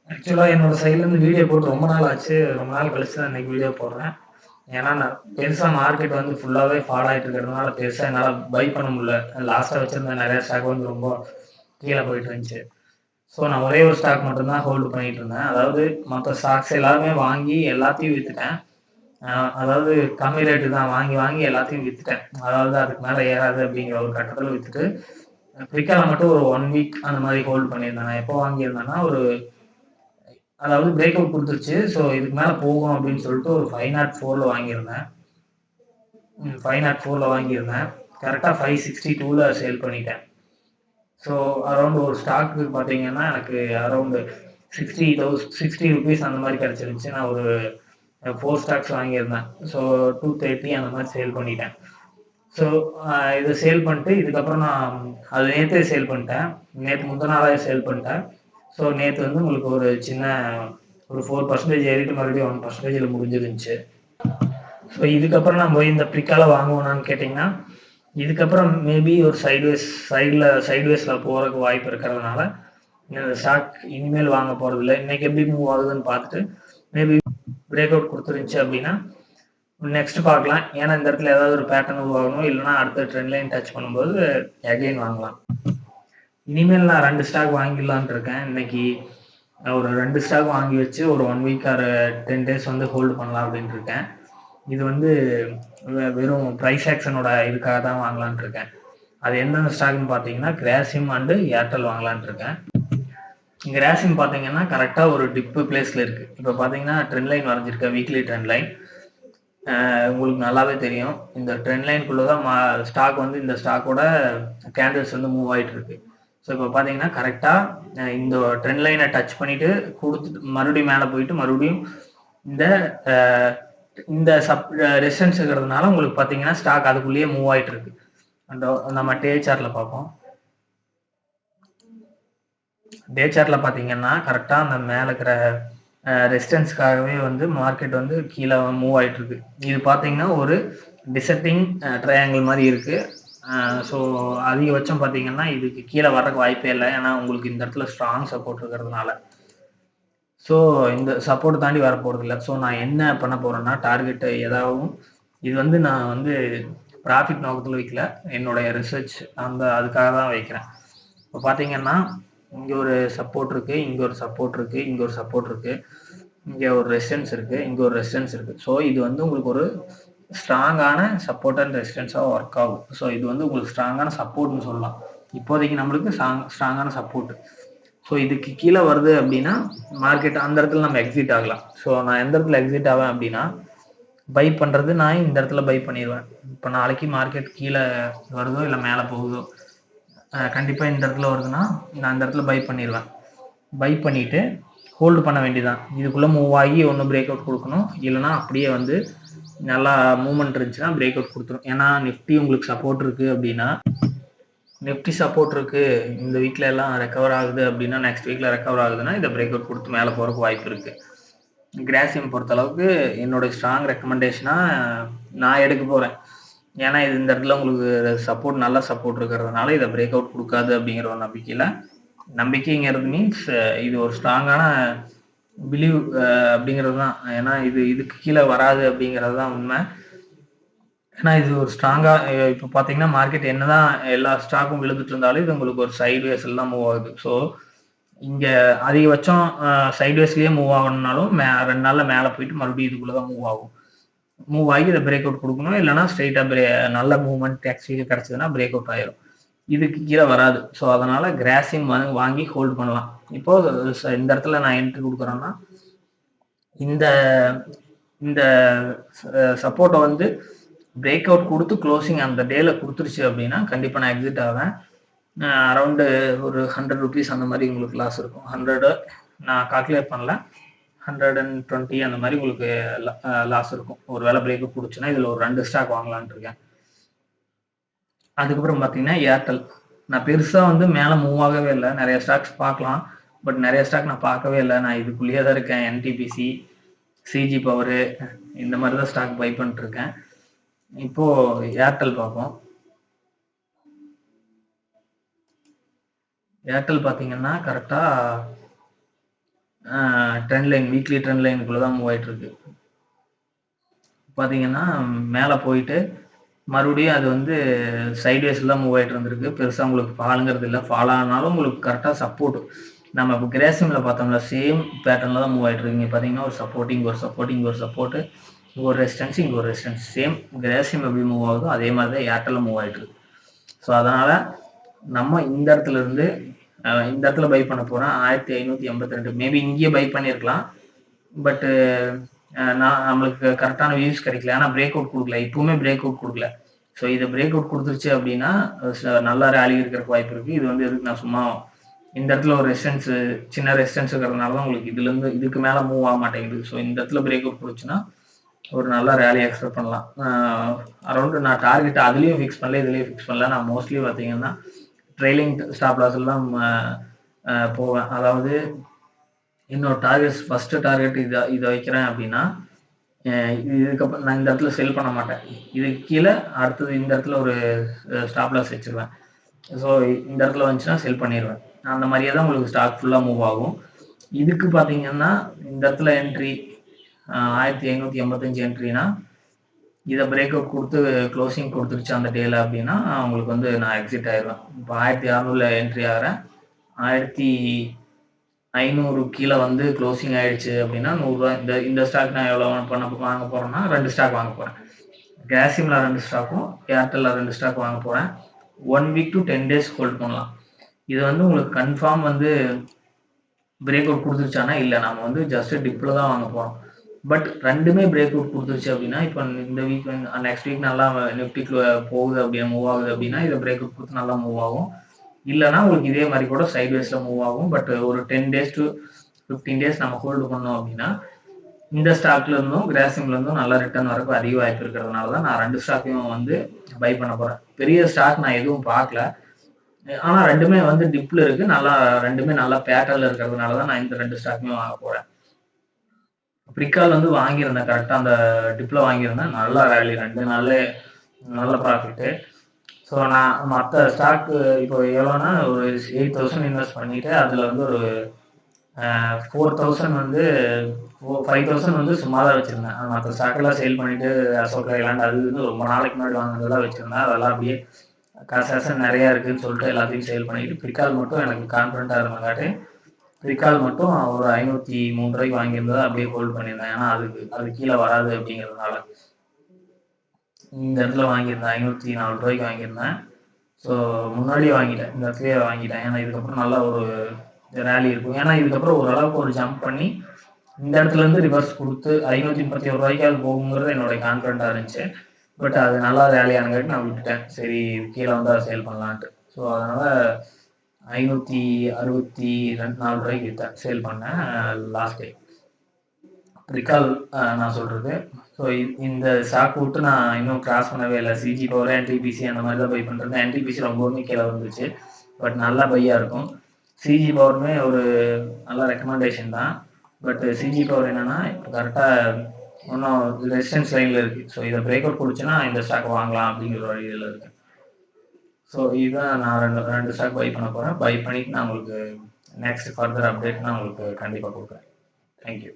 ஆக்சுவலா என்னோட சைட்லேருந்து வீடியோ போட்டு ரொம்ப நாள் ஆச்சு. ரொம்ப நாள் கழிச்சு தான் இன்னைக்கு வீடியோ போடுறேன். ஏன்னா, நான் பெருசா மார்க்கெட் வந்து ஃபுல்லாவே ஃபால் ஆயிட்டு இருக்கிறதுனால, பெருசா என்னால பை பண்ண முடியல. லாஸ்ட்டா வச்சிருந்த நெறைய ஸ்டாக் வந்து ரொம்ப கீழ போயிட்டு இருந்துச்சு. ஸோ, நான் ஒரே ஒரு ஸ்டாக் மட்டும் தான் ஹோல்டு பண்ணிட்டு இருந்தேன். அதாவது மத்த ஸ்டாக்ஸ் எல்லாமே வாங்கி எல்லாத்தையும் வித்துட்டேன். அ அதாவது கம்மி ரேட்டு தான் வாங்கி எல்லாத்தையும் வித்துட்டேன். அதாவது அதுக்கு மேல ஏறாது அப்படிங்கிற ஒரு கட்டத்துல வித்துட்டு, பிரிக்கால மட்டும் ஒரு 1 வீக் அந்த மாரி ஹோல்ட் பண்ணியிருந்தேன். நான் எப்போ வாங்கியிருந்தேன்னா, அதாவது பிரேக் அவுட் குடுத்துருச்சு. ஸோ, இதுக்கு மேல போகும் அப்படின்னு சொல்லிட்டு ஒரு 504ல வாங்கியிருந்தேன். 504ல வாங்கியிருந்தேன். கரெக்ட்டா 562ல சேல் பண்ணிட்டேன். ஸோ, அரவுண்ட் ஒரு ஸ்டாக்கு பார்த்தீங்கன்னா, எனக்கு அரவுண்ட் 60 ரூபீஸ் அந்த மாரி கிடைச்சிருந்துச்சு. நான் ஒரு 4 ஸ்டாக்ஸ் வாங்கியிருந்தேன். ஸோ, 230 அந்த மாரி சேல் பண்ணிட்டேன். ஸோ, இத சேல் பண்ணிட்டு இதுக்கப்புறம் நான் அது நேத்தே சேல் பண்ணிட்டேன். நேத்து முந்தா நாளே சேல் பண்ணிட்டேன். ஸோ, நேத்து வந்து உங்களுக்கு ஒரு சின்ன ஒரு 4% ஏறிட்டு மறுபடியும் 1%ல முடிஞ்சிருந்துச்சு. ஸோ, இதுக்கப்புறம் நான் போய் இந்த பிரிக்கால வாங்குவேனான்னு கேட்டீங்கன்னா, இதுக்கப்புறம் மேபி ஒரு சைட்வேஸ்ல போறதுக்கு வாய்ப்பு இருக்கிறதுனால, இந்த ஸ்டாக் இனிமேல் வாங்க போறதில்ல. இன்னைக்கு எப்படி மூவ் ஆகுதுன்னு பார்த்துட்டு, மேபி பிரேக் அவுட் குடுத்துருந்துச்சு அப்படின்னா, நெக்ஸ்ட் பார்க்கலாம். ஏன்னா இந்த இடத்துல ஏதாவது ஒரு பேட்டர்ன் உருவாகணும். இல்லன்னா அடுத்த ட்ரெண்ட் லைன் டச் பண்ணும்போது அகைன் வாங்கலாம். இனிமேல் நான் 2 ஸ்டாக் வாங்கிடலான்ட்டு இருக்கேன். இன்னைக்கு ஒரு 2 ஸ்டாக் வாங்கி வச்சு ஒரு 1 வீக் ஆர் 10 டேஸ் வந்து ஹோல்டு பண்ணலாம் அப்படின்ட்டு இருக்கேன். இது வந்து வெறும் பிரைஸ் ஆக்ஷனோட இதுக்காக தான் வாங்கலான்ட்டு இருக்கேன். அது எந்தெந்த ஸ்டாக்னு பார்த்தீங்கன்னா, கிராசிம் அண்ட் ஏர்டெல் வாங்கலான்ட்டு இருக்கேன். கிராசிம் பார்த்தீங்கன்னா, கரெக்ட்டா ஒரு டிப் பிளேஸ்ல இருக்கு. இப்ப பார்த்தீங்கன்னா, ட்ரெண்ட் லைன் வரைஞ்சிருக்கேன். Weekly trend line. உங்களுக்கு நல்லாவே தெரியும். இந்த ட்ரெண்ட் லைன்க்குள்ள தான் ஸ்டாக் வந்து இந்த ஸ்டாக்கோட கேண்டில்ஸ் வந்து மூவ் ஆயிட்டு இருக்கு. ஸோ, இப்போ பார்த்தீங்கன்னா, கரெக்ட்டா இந்த ட்ரெண்ட் லைன டச் பண்ணிட்டு குடுத்துட்டு மறுபடியும் மேல போயிட்டு மறுபடியும் இந்த அ இந்த ரெசிஸ்டன்ஸ் இருக்கிறதுனால உங்களுக்கு பார்த்தீங்கன்னா, ஸ்டாக் அதுக்குள்ளேயே மூவ் ஆயிட்டு இருக்கு. அந்த நம்ம டே சார்ட்ல பார்ப்போம். டே சார்ட்ல பார்த்தீங்கன்னா, கரெக்ட்டா அந்த மேல இருக்கிற ரெசிஸ்டன்ஸ்க்காகவே வந்து மார்க்கெட் வந்து கீழ மூவ் ஆயிட்டு இருக்கு. இது பார்த்தீங்கன்னா, ஒரு டிசெண்டிங் ட்ரையாங்கிள் மாரி இருக்கு. ஸோ, அதிகபட்சம் பார்த்தீங்கன்னா, இதுக்கு கீழ வர்றதுக்கு வாய்ப்பே இல்ல. ஏன்னா, உங்களுக்கு இந்த இடத்துல ஸ்ட்ராங் சப்போர்ட் இருக்கிறதுனால. ஸோ, இந்த சப்போர்ட் தாண்டி வரப்போறதில்ல. ஸோ, நான் என்ன பண்ண போறேன்னா, டார்கெட் எதாவும் இது வந்து நான் வந்து ப்ராஃபிட் நோக்கத்துல வைக்கல. என்னுடைய ரிசர்ச் அதுக்காக தான் வைக்கிறேன். இப்ப பார்த்தீங்கன்னா, இங்க ஒரு சப்போர்ட் இருக்கு, இங்க ஒரு சப்போர்ட் இருக்கு, இங்க ஒரு சப்போர்ட் இருக்கு. இங்க ஒரு ரெசிஸ்டன்ஸ் இருக்கு, இங்க ஒரு ரெசிஸ்டன்ஸ் இருக்கு. ஸோ, இது வந்து உங்களுக்கு ஒரு ஸ்ட்ராங்கான சப்போர்ட் அண்ட் ரெசிஸ்டன்ஸா ஒர்க் ஆகும். ஸோ, இது வந்து உங்களுக்கு ஸ்ட்ராங்கான சப்போர்ட்ன்னு சொல்லலாம். இப்போதைக்கு நம்மளுக்கு ஸ்ட்ராங்கான சப்போர்ட். ஸோ, இதுக்கு கீழ வருது அப்டின்னா, மார்க்கெட் அந்த இடத்துல நம்ம எக்ஸிட் ஆகலாம். ஸோ, நான் எந்த இடத்துல எக்ஸிட் ஆவேன் அப்டின்னா, பை பண்றது நான் இந்த இடத்துல பை பண்ணிருவேன். இப்ப நாளைக்கு மார்க்கெட் கீழ வருதோ, இல்ல மேல போகுதோ, கண்டிப்பா இந்த இடத்துல வருதுன்னா, நான் இந்த இடத்துல பை பண்ணிருவேன். பை பண்ணிட்டு ஹோல்டு பண்ண வேண்டியதுதான். இதுக்குள்ள மூவ் ஆகி ஒண்ணு பிரேக் அவுட் குடுக்கணும். இல்லன்னா அப்படியே வந்து நல்லா மூவ்மெண்ட் இருந்துச்சுன்னா பிரேக் அவுட் குடுத்துரும். ஏன்னா நிஃப்டி உங்களுக்கு சப்போர்ட் இருக்கு அப்படின்னா, நிஃப்டி சப்போர்ட் இருக்கு. இந்த வீக்ல எல்லாம் ரெக்கவர் ஆகுது அப்படின்னா, நெக்ஸ்ட் வீக்ல ரெக்கவர் ஆகுதுன்னா, இத பிரேக் அவுட் குடுத்து மேல போறதுக்கு வாய்ப்பு இருக்கு. கிராசியம் பொறுத்த அளவுக்கு என்னோட ஸ்ட்ராங் ரெக்கமெண்டேஷனா நான் எடுக்க போறேன். ஏன்னா இது இந்த இடத்துல உங்களுக்கு சப்போர்ட் நல்ல சப்போர்ட் இருக்கிறதுனால இத பிரேக் அவுட் குடுக்காது அப்படிங்கிற ஒரு நம்பிக்கையில நம்பிக்கைங்கிறது மீன்ஸ் இது ஒரு ஸ்ட்ராங்கான பிலீவ் அப்படிங்கிறது தான். ஏன்னா இதுக்கு கீழ வராது அப்படிங்கிறது தான் உண்மை. ஏன்னா இது ஒரு ஸ்ட்ராங்கா இப்ப பார்த்தீங்கன்னா, மார்க்கெட் என்னதான் எல்லா ஸ்டாக்கும் விழுந்துட்டு இருந்தாலும், இது உங்களுக்கு ஒரு சைட்வேஸ்ல தான் மூவ் ஆகுது. ஸோ, இங்க அதிகபட்சம் சைட்வேஸ்லயே மூவ் ஆகணும்னாலும் 2 நாள்ல மேல போயிட்டு மறுபடியும் இதுக்குள்ள தான் மூவ் ஆகும். மூவ் ஆகி இத பிரேக் அவுட் குடுக்கணும். இல்லன்னா ஸ்ட்ரெய்ட்டா நல்ல மூவ்மெண்ட் நெக்ஸ்ட் வீக் கிடைச்சதுன்னா பிரேக் அவுட் ஆயிரும். இதுக்கு கீழ வராது. ஸோ, அதனால கிராசிம் வாங்கி ஹோல்ட் பண்ணலாம். இப்போ இந்த இடத்துல நான் என்ட்ரி குடுக்குறேன்னா, இந்த இந்த சப்போர்ட்ட வந்து பிரேக் அவுட் குடுத்து க்ளோசிங் அந்த டேல குடுத்துருச்சு அப்டின்னா, கண்டிப்பா நான் எக்ஸிட் ஆவேன். அரவுண்ட் ஒரு ₹100 அந்த மாரி உங்களுக்கு லாஸ் இருக்கும். 100 நான் கால்குலேட் பண்ணல. 120 அந்த மாரி உங்களுக்கு லாஸ் இருக்கும். ஒரு வேள பிரேக் அவுட் குடுச்சுன்னா, இதுல ஒரு 2 ஸ்டாக் வாங்கலான்ட்டு இருக்கேன். அதுக்கப்புறம் பார்த்தீங்கன்னா, ஏர்டெல். நான் பெருசா வந்து மேல மூவ் ஆகவே இல்ல. நெறைய ஸ்டாக்ஸ் பார்க்கலாம். பட் நெறைய ஸ்டாக் நான் பார்க்கவே இல்ல. நான் இதுக்குள்ளேயே தான் இருக்கேன். என்டிபிசி, சிஜி பவரு இந்த மாரி தான் ஸ்டாக் பை பண்ணிட்டுருக்கேன். இப்போ ஏர்டெல் பார்ப்போம். ஏர்டெல் பார்த்தீங்கன்னா, கரெக்ட்டா ட்ரெண்ட் லைன் வீக்லி ட்ரெண்ட் லைனுக்குள்ள தான் மூவ் ஆயிட்டு இருக்கு. பார்த்தீங்கன்னா, மேல போயிட்டு மறுபடியும் அது வந்து சைட்வேஸ்ல தான் மூவ் ஆயிட்டு இருந்திருக்கு. பெருசா உங்களுக்கு ஃபால்ங்கிறது இல்ல. ஃபால் ஆனாலும் உங்களுக்கு கரெக்ட்டா சப்போர்ட். நம்ம இப்ப கிரேசிம்ல பார்த்தோம்ல, சேம் பேட்டர்ன்ல தான் மூவ் ஆயிட்டு இருக்கு. இங்க பார்த்தீங்கன்னா, ஒரு சப்போர்ட், இங்க ஒரு சப்போர்ட், இங்க ஒரு சப்போர்ட், இங்க ஒரு ரெசிஸ்டன்ஸ், இங்க ஒரு ரெசிஸ்டன்ஸ். சேம் கிரேசிம் எப்படி மூவ் ஆகுதோ அதே மாதிரி தான் ஏர்டெல்லும் மூவ் ஆயிட்டு இருக்கு. ஸோ அதனால நம்ம இந்த இடத்துல இருந்து இந்த இடத்துல பை பண்ண போறேன் 1582. மேபி இங்கேயே பை பண்ணியிருக்கலாம். பட் நான் நம்மளுக்கு கரெக்டான வியூஸ் கிடைக்கல. ஆனா பிரேக் அவுட் குடுக்கல. இப்பவுமே பிரேக் அவுட் குடுக்கல. ஸோ இது பிரேக் அவுட் குடுத்துருச்சு அப்படின்னா, நல்லா ராலி இருக்கிறதுக்கு வாய்ப்பு இருக்கு. இது வந்து எதுக்கு நான் சும்மா இந்த இடத்துல ஒரு ரெசிஸ்டன்ஸ் சின்ன ரெசிஸ்டன்ஸ் இருக்கிறதுனால தான் உங்களுக்கு இதுலேருந்து இதுக்கு மேல மூவ் ஆக மாட்டேங்குது. ஸோ இந்த இடத்துல பிரேக் அவுட் குடுச்சுன்னா, ஒரு நல்ல ராலி எக்ஸ்பெக்ட் பண்ணலாம். அரௌண்ட் நான் டார்கெட் அதுலயும் ஃபிக்ஸ் பண்ணல, இதுலயும் ஃபிக்ஸ் பண்ணல. நான் மோஸ்ட்லி பார்த்தீங்கன்னா, ட்ரெய்லிங் ஸ்டாப் லாஸ் எல்லாம் போவேன். அதாவது என்னோட டார்கெட்ஸ் ஃபர்ஸ்ட் டார்கெட் இத வைக்கிறேன் அப்படின்னா, இதுக்கப்புறம் நான் இந்த இடத்துல செல் பண்ண மாட்டேன். இதுக்கு கீழ அடுத்தது இந்த இடத்துல ஒரு ஸ்டாப் லாஸ் வச்சுருவேன். ஸோ இந்த இடத்துல வந்துச்சுன்னா செல் பண்ணிருவேன். அந்த மாரியே தான் உங்களுக்கு ஸ்டாக் ஃபுல்லா மூவ் ஆகும். இதுக்கு பார்த்தீங்கன்னா, இந்த இடத்துல என்ட்ரி 1585 என்ட்ரினா, இத பிரேக் அவுட் குடுத்து க்ளோசிங் குடுத்துருச்சு அந்த டேல அப்படின்னா, உங்களுக்கு வந்து நான் எக்ஸிட் ஆயிருவேன். இப்ப 1600ல என்ட்ரி ஆகுறேன். 1500 கீழ வந்து க்ளோசிங் ஆயிடுச்சு அப்படின்னா, ரூ. 100 இந்த இந்த ஸ்டாக் நான் எவ்வளோ வாங்க போறேன்னா, 2 ஸ்டாக் வாங்க போறேன். கிராசிம்ல 2 ஸ்டாக்கும், ஏர்டெல்ல 2 ஸ்டாக் வாங்க போறேன். 1 வீக் டூ 10 டேஸ் ஹோல்ட் பண்ணலாம். இது வந்து உங்களுக்கு கன்ஃபார்ம் வந்து பிரேக் அவுட் குடுத்துருச்சான்னா, இல்ல. நாம வந்து ஜஸ்ட் டிப்ல தான் வாங்க போறோம். பட் 2மே பிரேக் அவுட் குடுத்துருச்சு அப்படின்னா, இப்ப இந்த வீக் நெக்ஸ்ட் வீக் நல்லா நிஃப்டிக்குள்ள போகுது அப்படின்னா மூவ் ஆகுது அப்படின்னா, இத பிரேக் அவுட் குடுத்து நல்லா மூவ் ஆகும். இல்லன்னா உங்களுக்கு இதே மாரி கூட சைட்வேஸ்ல மூவ் ஆகும். பட் ஒரு 10 டேஸ் டூ 15 டேஸ் நம்ம ஹோல்டு பண்ணோம் அப்படின்னா, இந்த ஸ்டாக்ல இருந்தும், கிராசிம்ல இருந்தும் நல்ல ரிட்டர்ன் வரக்கு அதிக வாய்ப்பு இருக்கிறதுனால தான் நான் 2 ஸ்டாக்கையும் வந்து பை பண்ண போறேன். பெரிய ஸ்டாக் நான் எதுவும் பார்க்கல. ஆனா 2மே வந்து டிப்ல இருக்கு. 2மே நல்லா பேட்டர்ன்ல இருக்கிறதுனால தான் நான் இந்த 2 ஸ்டாக்குமே வாங்க போறேன். பிரிக்கால் வந்து வாங்கியிருந்தேன். கரெக்ட்டா அந்த டிப்ல வாங்கியிருந்தேன். நல்ல ராலி 2 நாள்லே நல்ல ப்ராஃபிட்டு. ஸோ நான் மத்த ஸ்டாக் இப்போ எவ்வளோனா ஒரு 8000 இன்வெஸ்ட் பண்ணிட்டு, அதுல வந்து ஒரு 4000 வந்து 5000 வந்து சும்மா தான் வச்சிருந்தேன். மத்த ஸ்டாக் எல்லாம் சேல் பண்ணிட்டு அசோக் லைலாண்ட் அது இதுன்னு ரொம்ப நாளைக்கு முன்னாடி வாங்குனதெல்லாம் வச்சிருந்தேன். அதெல்லாம் அப்படியே காசு நெறையா இருக்குன்னு சொல்லிட்டு எல்லாத்தையும் சேல் பண்ணிட்டு, பிரிக்கால் மட்டும் எனக்கு கான்ஃபிடென்ட்டா இருந்தங்காட்டி, பிரிக்கால் மட்டும் ஒரு ரூ. 503 வாங்கியிருந்தத அப்படியே ஹோல்ட் பண்ணியிருந்தேன். ஏன்னா அது கீழ வராது அப்படிங்கிறதுனால. இந்த இடத்துல வாங்கியிருந்தேன். ரூ. 504 வாங்கியிருந்தேன். ஸோ முன்னாடியே வாங்கிட்டேன். இந்த இடத்துலயே வாங்கிட்டேன். ஏன்னா இதுக்கப்புறம் நல்ல ஒரு ராலி இருக்கும். ஏன்னா இதுக்கப்புறம் ஓரளவுக்கு ஒரு ஜம்ப் பண்ணி, இந்த இடத்துல இருந்து ரிவர்ஸ் குடுத்து ரூ. 531 போகுங்கிறது என்னோட கான்ஃபிடென்ட்டா இருந்துச்சு. பட் அது நல்லா ராலி ஆனங்காட்டி நான் விட்டுட்டேன். சரி கீழ வந்தா சேல் பண்ணலான்ட்டு. ஸோ அதனால ரூ. 564 வித்தேன். சேல் பண்ணேன் லாஸ்ட் டே. ரிகால் நான் சொல்றது. ஸோ இந்த ஸ்டாக் விட்டு நான் இன்னும் கிராஸ் பண்ணவே இல்ல. சிஜி பவர், என்டிபிசி அந்த மாரி தான் பை பண்றது. என்டிபிசி ரொம்பவுமே கீழ வந்துச்சு. பட் நல்ல பையா இருக்கும். சிஜி பவருமே ஒரு நல்ல ரெக்கமெண்டேஷன் தான். பட் சிஜி பவர் என்னன்னா, இப்ப கரெக்ட்டா இன்னும் ரெசிஸ்டன்ஸ் லைன்ல இருக்கு. ஸோ இத பிரேக் அவுட் குடுச்சுன்னா இந்த ஸ்டாக் வாங்கலாம் அப்படிங்கிற ஒரு ஐடியால இருக்கேன். ஸோ இதுதான் நான் 2 ஸ்டாக் பை பண்ண போறேன். பை பண்ணிட்டு நான் உங்களுக்கு நெக்ஸ்ட் ஃபர்தர் அப்டேட் நான் உங்களுக்கு கண்டிப்பா குடுக்குறேன். Thank you.